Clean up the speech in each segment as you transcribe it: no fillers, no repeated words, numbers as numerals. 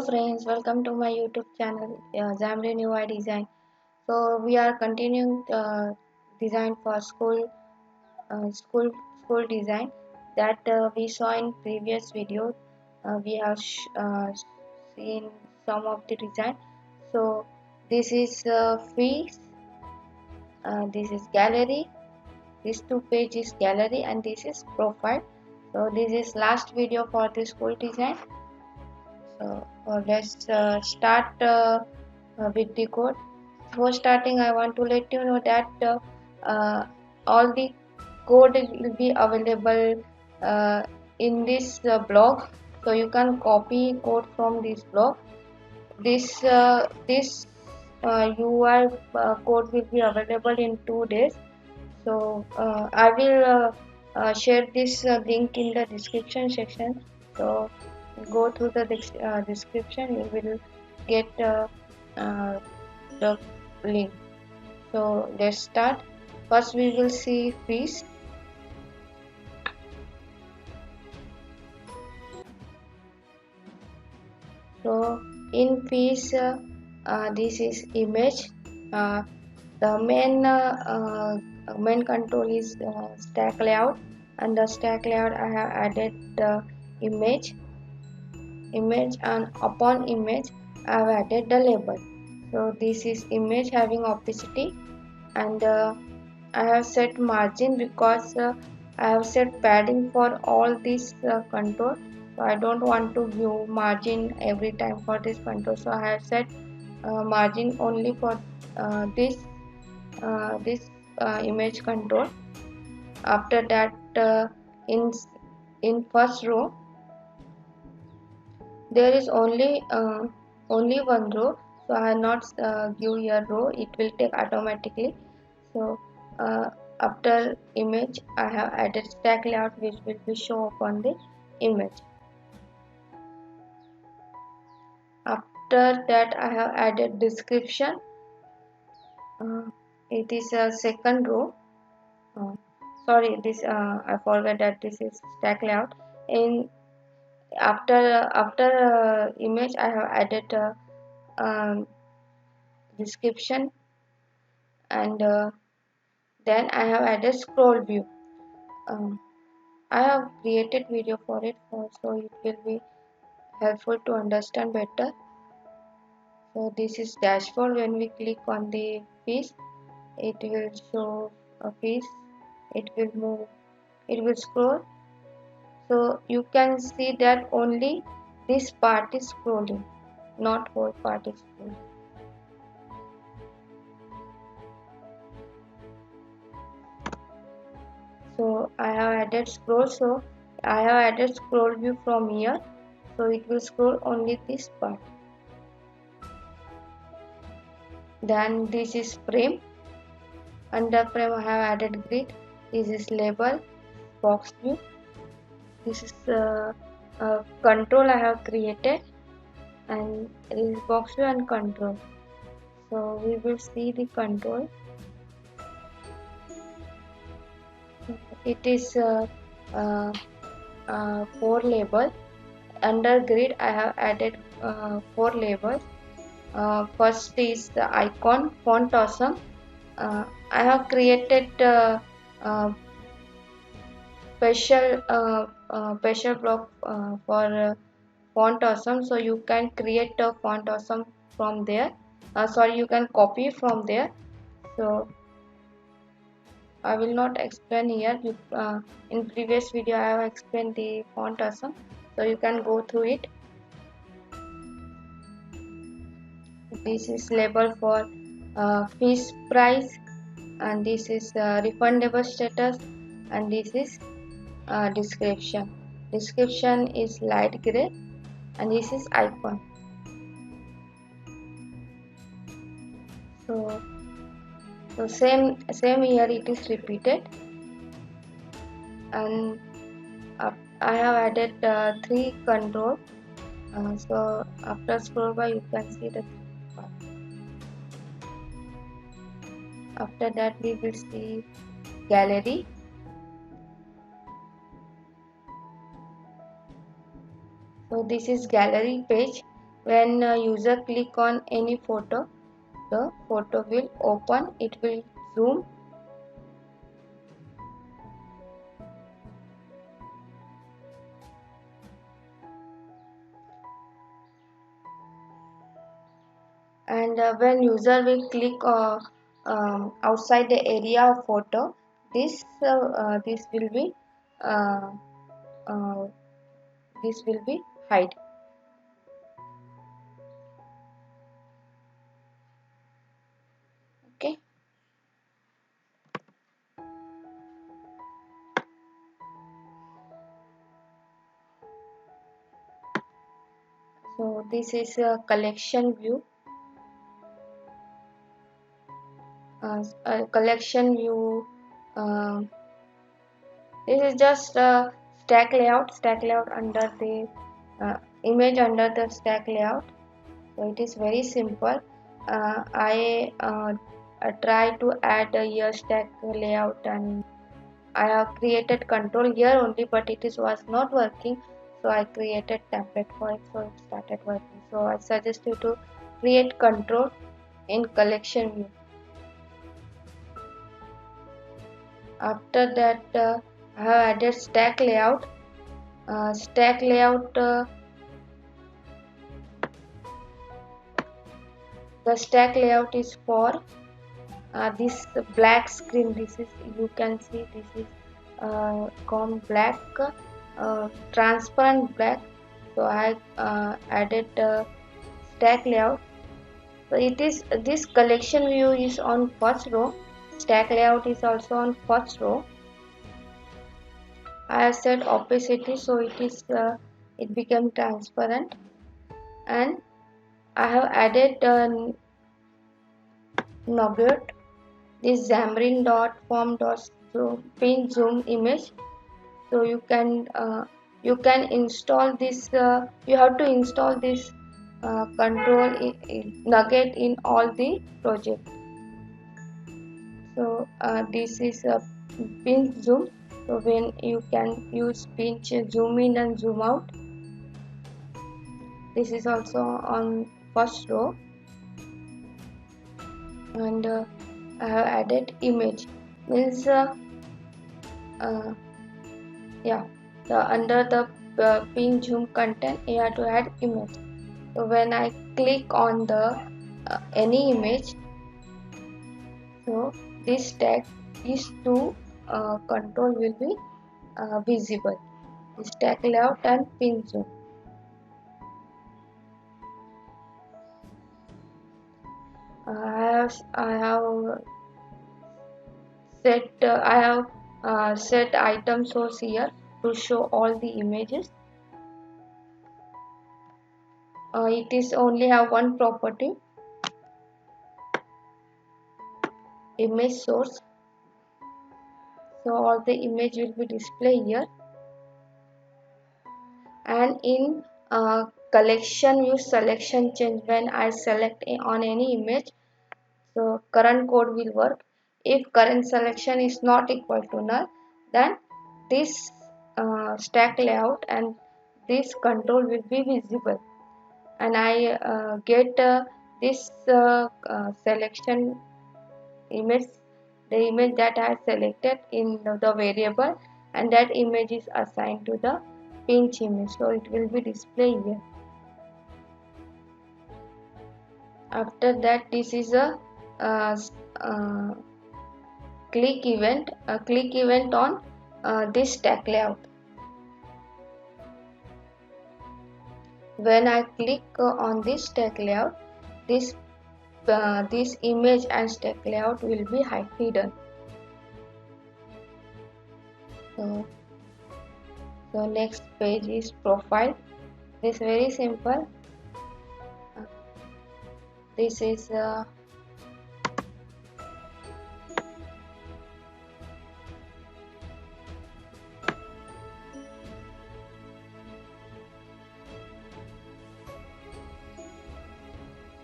friends, welcome to my YouTube channel, Xamarin UI Design. So we are continuing design for school design that we saw in previous video. We have seen some of the design. So this is fees, this is gallery, this two page is gallery, and this is profile. So this is last video for the school design. So let's start with the code. Before starting, I want to let you know that all the code will be available in this blog, so you can copy code from this blog. This UI code will be available in 2 days. So I will share this link in the description section. So go through the description, you will get the link. So let's start. First we will see fees. So in fees, this is image. The main control is stack layout. Under stack layout I have added the image, and upon image I have added the label. So this is image having opacity, and I have set margin because I have set padding for all these control. So I don't want to view margin every time for this control. So I have set margin only for this image control. After that, in first row there is only one row, so I have not give a row, it will take automatically. So after image I have added stack layout, which will be show up on the image. After that I have added description. It is a second row. Sorry, this I forgot that this is stack layout. In after image I have added description, and then I have added scroll view. I have created video for it, so it will be helpful to understand better. So this is dashboard. When we click on the piece, it will show a piece, it will move, it will scroll. So you can see that only this part is scrolling, not whole part is scrolling. So I have added scroll, so I have added scroll view from here, so it will scroll only this part. Then this is frame. Under frame I have added grid. This is label, box view. This is control I have created, and this is box view and control. So we will see the control. It is 4 labels. Under grid I have added 4 labels. First is the icon, font awesome. I have created special block for font awesome, so you can create a font awesome from there. Sorry, you can copy from there. So I will not explain here. In previous video I have explained the font awesome, so you can go through it. This is label for fees price, and this is refundable status, and this is description. Description is light gray, and this is icon. So same here it is repeated, and I have added 3 control. So after scroll bar you can see the part. After that we will see gallery. So this is gallery page. When a user click on any photo, the photo will open, it will zoom, and when user will click outside the area of photo, this will be uh, uh, this will be hide. Okay, so this is a collection view. A collection view. Uh, this is just a stack layout under the image under the stack layout. So it is very simple. I try to add a year stack layout, and I have created control here only, but was not working. So I created template for it, so it started working. So I suggest you to create control in collection view. After that, I have added stack layout. Stack layout. The stack layout is for this black screen. This is, you can see, this is gone black, transparent black. So I added stack layout. So it is, this collection view is on first row, stack layout is also on first row. I have set opacity, so it became transparent, and I have added nugget, this Xamarin dot form dot pin zoom image. So you can install this. You have to install this control nugget in all the project. So this is a pinch zoom. So when you can use pinch zoom in and zoom out. This is also on first row, and I have added image. Means uh, yeah, under the pin zoom content, you have to add image. So when I click on the any image, so this tag, these two control will be visible. This tag layout and pin zoom. I have set item source here to show all the images. It is only have one property, image source. So all the image will be displayed here, and in collection view selection change, when I select on any image, so current code will work. If current selection is not equal to null, then this stack layout and this control will be visible, and I get this selection image, the image that I selected in the variable, and that image is assigned to the pinch image, so it will be displayed here. After that, this is a uh, uh, click event on this stack layout. When I click on this stack layout, this image and stack layout will be hidden. So next page is profile. This is very simple. This is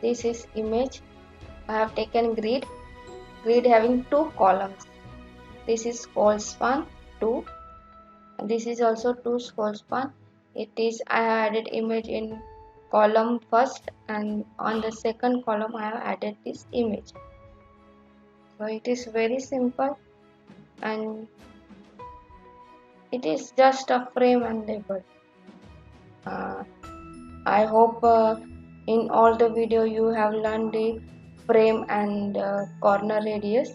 this is image. I have taken grid having two columns. This is scroll span 2. This is also 2 scroll span. It is, I have added image in column first, and on the second column I have added this image. So it is very simple, and it is just a frame and label. uh, I hope in all the video you have learned the frame and corner radius.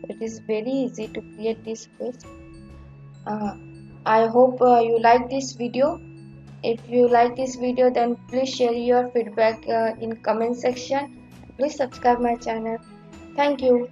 It is very easy to create this face. uh, I hope you like this video. If you like this video, then please share your feedback in comment section. Please subscribe my channel. Thank you.